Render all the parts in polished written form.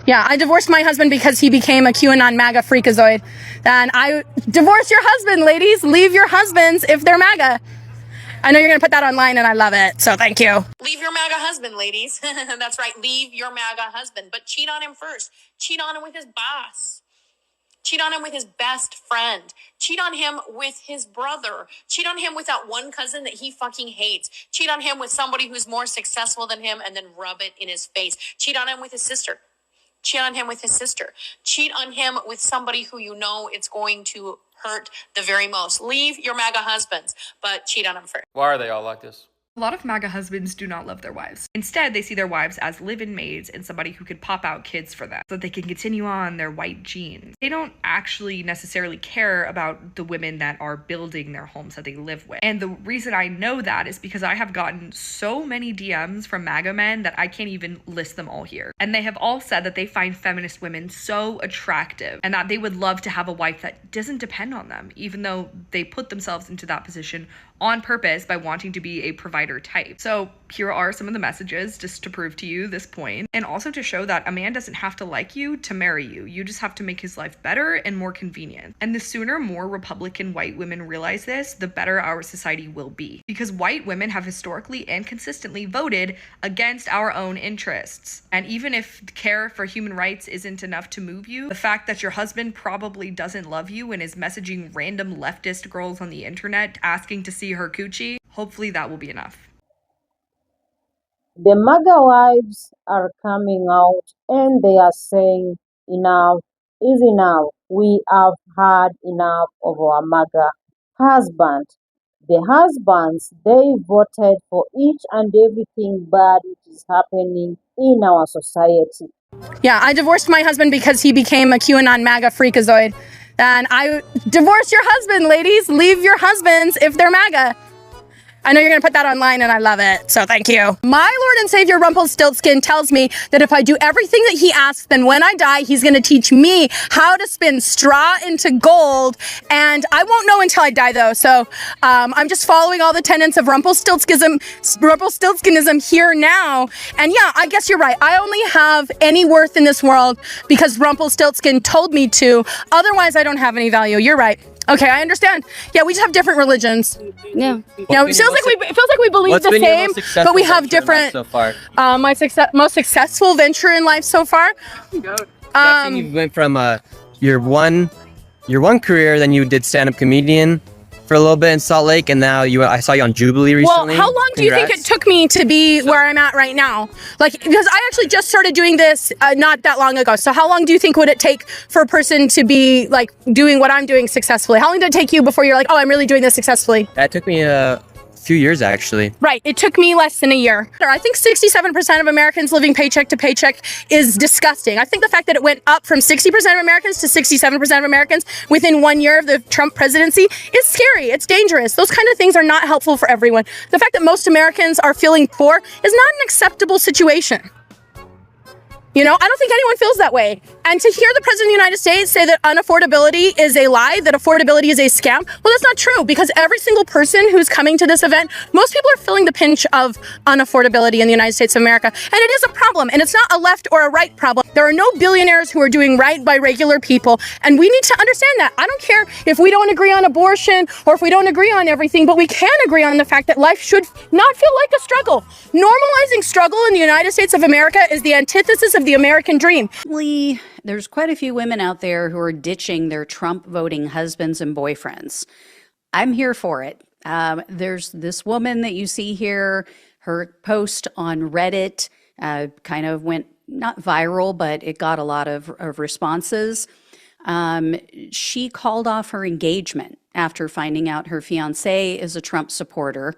Yeah, I divorced my husband because he became a QAnon MAGA freakazoid. And I divorce your husband, ladies. Leave your husbands if they're MAGA. I know you're going to put that online, and I love it, so thank you. Leave your MAGA husband, ladies. That's right, leave your MAGA husband. But cheat on him first. Cheat on him with his boss. Cheat on him with his best friend. Cheat on him with his brother. Cheat on him with that one cousin that he fucking hates. Cheat on him with somebody who's more successful than him and then rub it in his face. Cheat on him with his sister. Cheat on him with his sister. Cheat on him with somebody who you know it's going to hurt the very most. Leave your MAGA husbands, but cheat on them first. Why are they all like this? A lot of MAGA husbands do not love their wives. Instead, they see their wives as live-in maids and somebody who could pop out kids for them so that they can continue on their white genes. They don't actually necessarily care about the women that are building their homes that they live with. And the reason I know that is because I have gotten so many DMs from MAGA men that I can't even list them all here. And they have all said that they find feminist women so attractive and that they would love to have a wife that doesn't depend on them, even though they put themselves into that position on purpose by wanting to be a provider type. So here are some of the messages just to prove to you this point, and also to show that a man doesn't have to like you to marry you. You just have to make his life better and more convenient. And the sooner more Republican white women realize this, the better our society will be. Because white women have historically and consistently voted against our own interests. And even if care for human rights isn't enough to move you, the fact that your husband probably doesn't love you and is messaging random leftist girls on the internet asking to see her coochie, hopefully that will be enough. The MAGA wives are coming out and they are saying enough is enough. We have had enough of our MAGA husband. The husbands, they voted for each and everything bad which is happening in our society. Yeah, I divorced my husband because he became a QAnon MAGA freakazoid. And I divorce your husband, ladies. Leave your husbands if they're MAGA. I know you're going to put that online, and I love it, so thank you. My Lord and Savior Rumpelstiltskin tells me that if I do everything that he asks, then when I die, he's going to teach me how to spin straw into gold, and I won't know until I die, though, so I'm just following all the tenets of Rumpelstiltskinism here now, and yeah, I guess you're right. I only have any worth in this world because Rumpelstiltskin told me to. Otherwise, I don't have any value. You're right. Okay, I understand. Yeah, we just have different religions. Yeah. Yeah, it feels like we believe the same, but we have different. So far, my most successful venture in life so far. You went from your one career, then you did stand-up comedian for a little bit in Salt Lake, and now I saw you on Jubilee recently. Well, how long do you think it took me to be where I'm at right now? Like, because I actually just started doing this not that long ago. So how long do you think would it take for a person to be like doing what I'm doing successfully? How long did it take you before you're like, oh, I'm really doing this successfully? That took me a few years, actually. Right. It took me less than a year. I think 67% of Americans living paycheck to paycheck is disgusting. I think the fact that it went up from 60% of Americans to 67% of Americans within 1 year of the Trump presidency is scary. It's dangerous. Those kind of things are not helpful for everyone. The fact that most Americans are feeling poor is not an acceptable situation. You know, I don't think anyone feels that way. And to hear the President of the United States say that unaffordability is a lie, that affordability is a scam, well, that's not true, because every single person who's coming to this event, most people are feeling the pinch of unaffordability in the United States of America. And it is a problem, and it's not a left or a right problem. There are no billionaires who are doing right by regular people, and we need to understand that. I don't care if we don't agree on abortion or if we don't agree on everything, but we can agree on the fact that life should not feel like a struggle. Normalizing struggle in the United States of America is the antithesis of the American dream. There's quite a few women out there who are ditching their Trump voting husbands and boyfriends. I'm here for it. There's this woman that you see here, her post on Reddit kind of went not viral, but it got a lot of responses. She called off her engagement after finding out her fiance is a Trump supporter.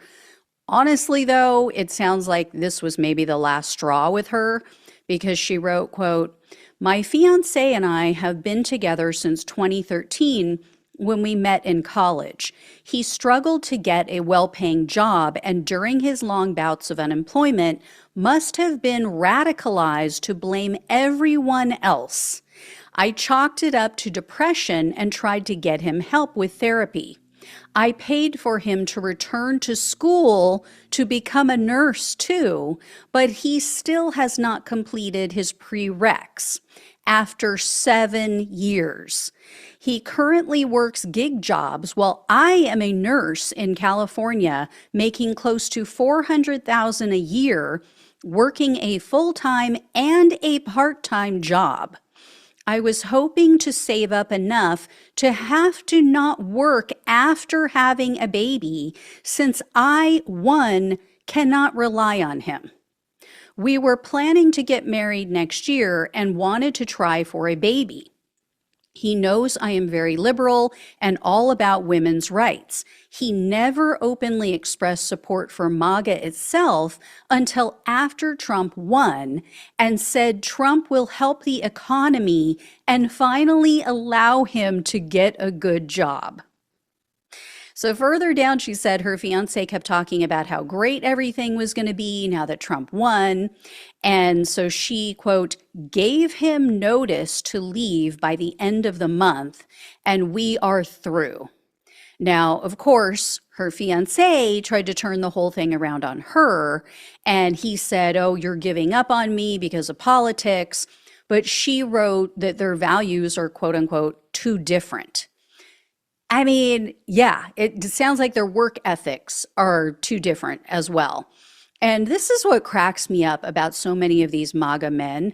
Honestly, though, it sounds like this was maybe the last straw with her, because she wrote, quote, "My fiance and I have been together since 2013 when we met in college. He struggled to get a well-paying job, and during his long bouts of unemployment must have been radicalized to blame everyone else. I chalked it up to depression and tried to get him help with therapy. I paid for him to return to school to become a nurse too, but he still has not completed his prereqs after 7 years. He currently works gig jobs while I am a nurse in California, making close to $400,000 a year, working a full-time and a part-time job. I was hoping to save up enough to have to not work after having a baby, since I, one, cannot rely on him. We were planning to get married next year and wanted to try for a baby. He knows I am very liberal and all about women's rights. He never openly expressed support for Maga itself until after Trump won and said Trump will help the economy and finally allow him to get a good job. So further down, she said her fiance kept talking about how great everything was going to be now that Trump won. And so she, quote, gave him notice to leave by the end of the month, and we are through. Now, of course, her fiance tried to turn the whole thing around on her, and he said, oh, you're giving up on me because of politics. But she wrote that their values are, quote unquote, too different. I mean, yeah, it sounds like their work ethics are too different as well. And this is what cracks me up about so many of these MAGA men.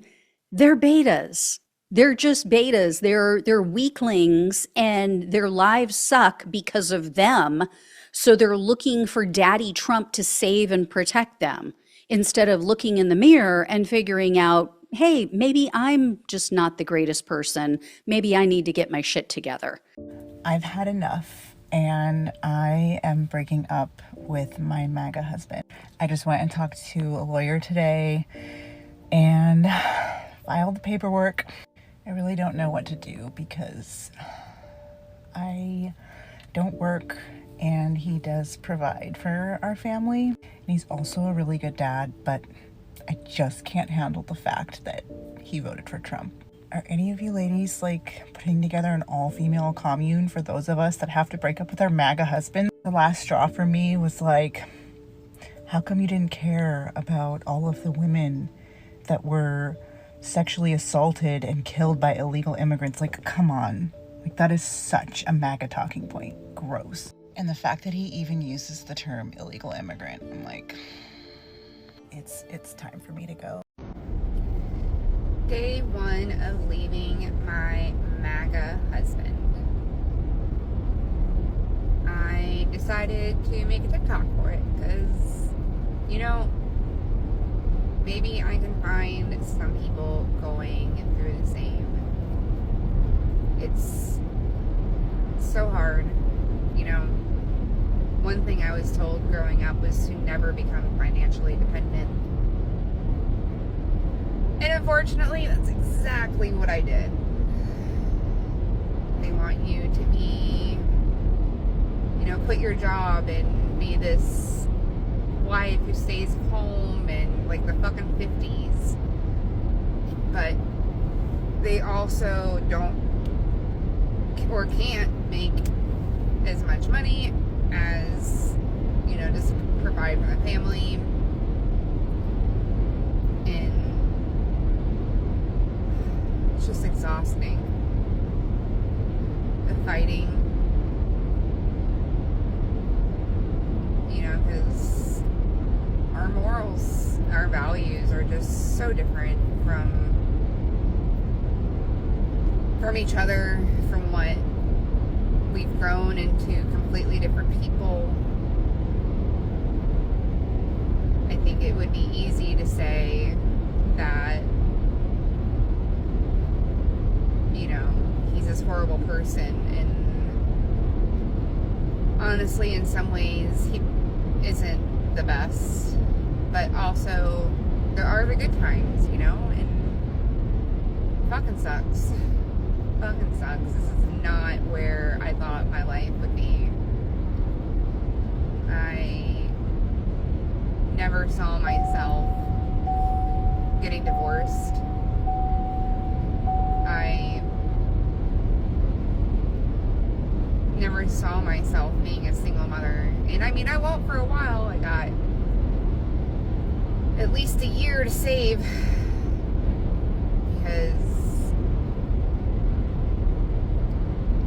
They're betas. They're just betas. They're weaklings, and their lives suck because of them. So they're looking for Daddy Trump to save and protect them instead of looking in the mirror and figuring out, hey, maybe I'm just not the greatest person. Maybe I need to get my shit together. I've had enough, and I am breaking up with my MAGA husband. I just went and talked to a lawyer today and filed the paperwork. I really don't know what to do because I don't work and he does provide for our family. And he's also a really good dad, but I just can't handle the fact that he voted for Trump. Are any of you ladies like putting together an all-female commune for those of us that have to break up with our MAGA husband? The last straw for me was like, how come you didn't care about all of the women that were sexually assaulted and killed by illegal immigrants? Like, come on. Like, that is such a MAGA talking point. Gross. And the fact that he even uses the term illegal immigrant, I'm like, it's time for me to go. Day one of leaving my MAGA husband, I decided to make a TikTok for it because, you know, maybe I can find some people going through the same. It's so hard, you know. One thing I was told growing up was to never become financially dependent. And unfortunately, that's exactly what I did. They want you to be, you know, quit your job and be this wife who stays home in like the fucking 50s. But they also don't or can't make as much money as, you know, just provide for the family. And it's just exhausting. The fighting, you know, because our morals, our values are just so different from each other, from what we've grown into completely different people. I think it would be easy to say that, you know, he's this horrible person, and honestly, in some ways, he isn't the best, but also there are the good times, you know, and it fucking sucks. Fucking sucks. This is not where I thought my life would be. I never saw myself getting divorced. I never saw myself being a single mother. And I mean, I won't for a while. I got at least a year to save because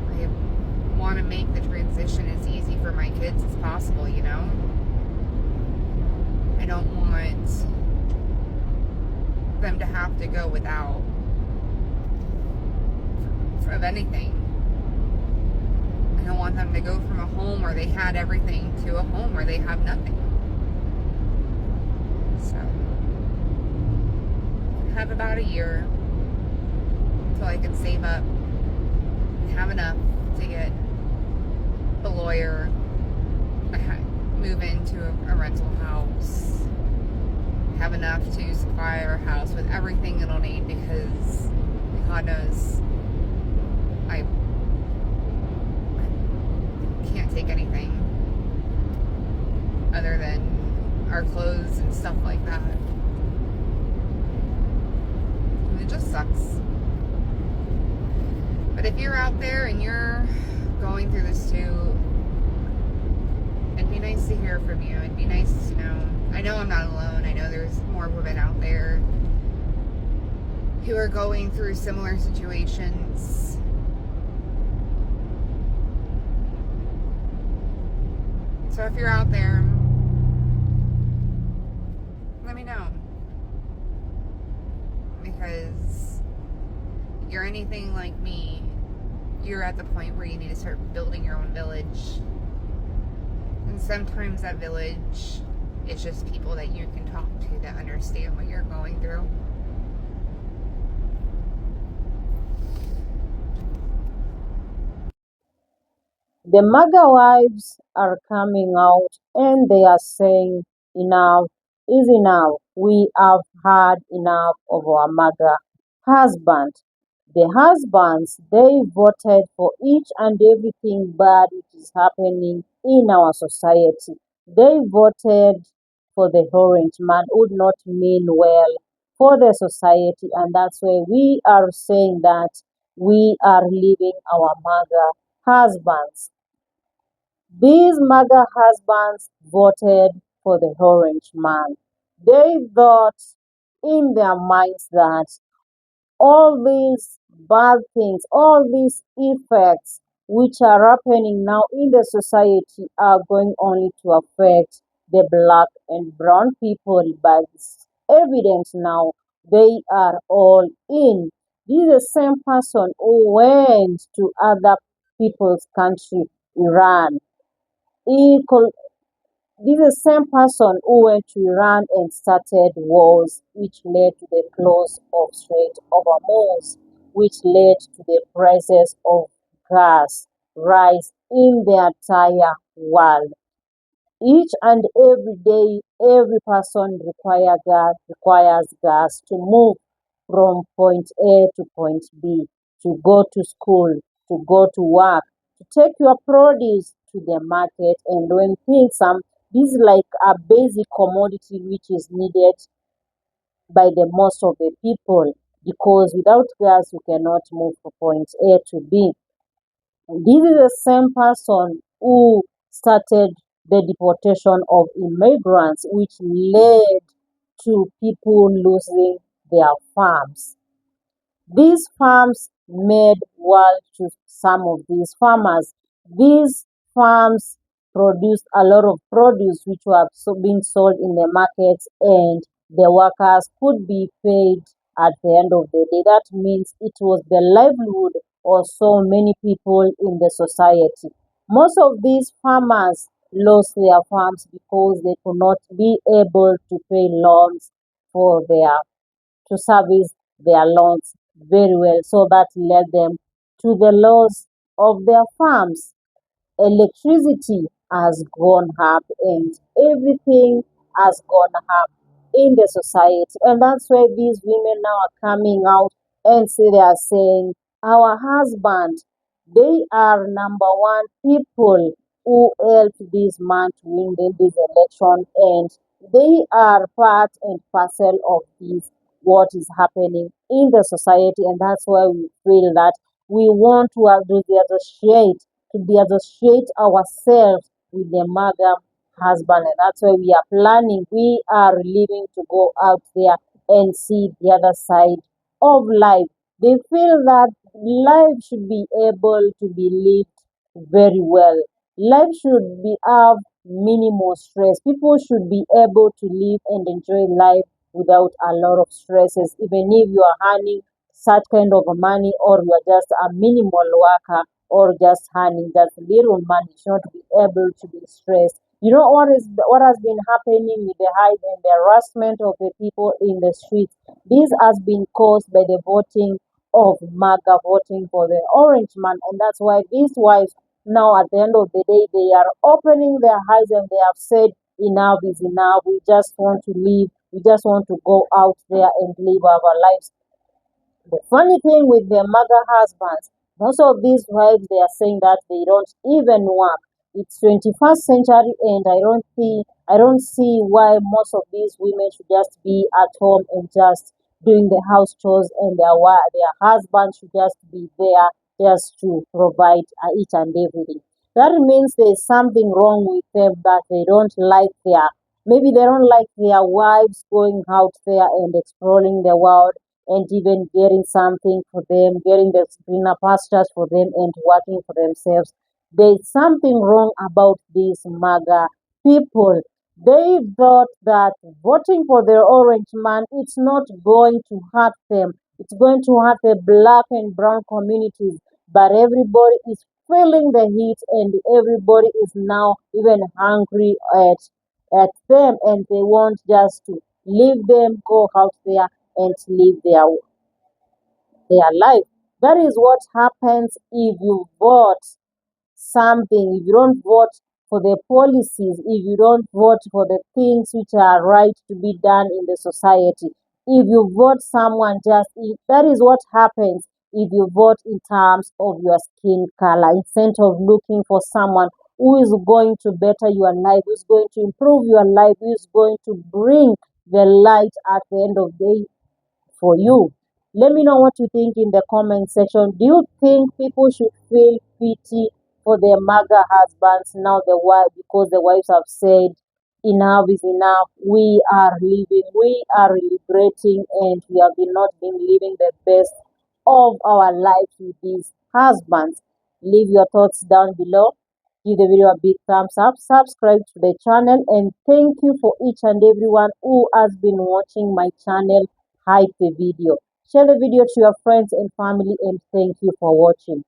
I want to make the transition as easy for my kids as possible, you know? I don't want them to have to go without of anything. I don't want them to go from a home where they had everything to a home where they have nothing. So, I have about a year until I can save up and have enough to get a lawyer, move into a rental house, have enough to supply our house with everything it'll need because God knows I can't take anything other than our clothes and stuff like that. And it just sucks. But if you're out there and you're going through this too, it'd be nice to hear from you. It'd be nice to know. I know I'm not alone. I know there's more women out there who are going through similar situations. So if you're out there, let me know. Because if you're anything like me, you're at the point where you need to start building your own village. And sometimes that village is just people that you can talk to that understand what you're going through. The Maga wives are coming out and they are saying enough is enough. We have had enough of our Maga husband. The husbands, they voted for each and everything bad which is happening in our society. They voted for the orange man who would not mean well for the society, and that's why we are saying that we are leaving our Maga husbands. These Maga husbands voted for the orange man. They thought in their minds that all these bad things, all these effects which are happening now in the society are going only to affect the black and brown people, but it's evident now they are all in. This is the same person who went to other people's country, Iran. He this is the same person who went to Iran and started wars, which led to the close of Strait of Hormuz, which led to the prices of gas rise in the entire world. Each and every day, every person requires gas to move from point A to point B, to go to school, to go to work, to take your produce to the market. And when things this is like a basic commodity which is needed by the most of the people, because without gas you cannot move from point A to B. This is the same person who started the deportation of immigrants, which led to people losing their farms. These farms made wealth to some of these farmers. These farms produced a lot of produce which were being sold in the markets, and the workers could be paid at the end of the day. That means it was the livelihood of so many people in the society. Most of these farmers lost their farms because they could not be able to pay loans for to service their loans very well. So that led them to the loss of their farms. Electricity has gone up and everything has gone up in the society. And that's why these women now are coming out and they are saying, our husband, they are number one people who helped this man to win this election, and they are part and parcel of this what is happening in the society. And that's why we feel that we want to associate to be associate ourselves with the MAGA husband. And that's why we are planning. We are leaving to go out there and see the other side of life. They feel that life should be able to be lived very well. Life should be have minimal stress. People should be able to live and enjoy life without a lot of stresses, even if you are earning such kind of money, or you are just a minimal worker, or just earning just little money. You should not be able to be stressed. You know what has been happening with the high and the harassment of the people in the streets? This has been caused by the voting of MAGA, voting for the orange man, and that's why these wives now, at the end of the day, they are opening their eyes and they have said, enough is enough. We just want to leave. We just want to go out there and live our lives. The funny thing with the MAGA husbands, most of these wives, they are saying that they don't even work. It's 21st century, and I don't see why most of these women should just be at home and just doing the house chores, and their husbands should just be there just to provide each and everything. That means there's something wrong with them, that they don't like maybe they don't like their wives going out there and exploring the world, and even getting something for them, getting the greener pastures for them, and working for themselves. There's something wrong about these MAGA people. They thought that voting for the orange man, it's not going to hurt them. It's going to hurt the black and brown communities. But everybody is feeling the heat, and everybody is now even hungry at them, and they want just to leave them, go out there and live their life. That is what happens if you vote something, if you don't vote for the policies, if you don't vote for the things which are right to be done in the society, if you vote someone that is what happens if you vote in terms of your skin color, instead of looking for someone who is going to better your life, who is going to improve your life, who is going to bring the light at the end of the day for you. Let me know what you think in the comment section. Do you think people should feel pity for their MAGA husbands now because the wives have said enough is enough? We are leaving, we are liberating, and we have been not been living the best of our lives with these husbands. Leave your thoughts down below. Give the video a big thumbs up, subscribe to the channel, and thank you for each and everyone who has been watching my channel. Hype the video, share the video to your friends and family, and thank you for watching.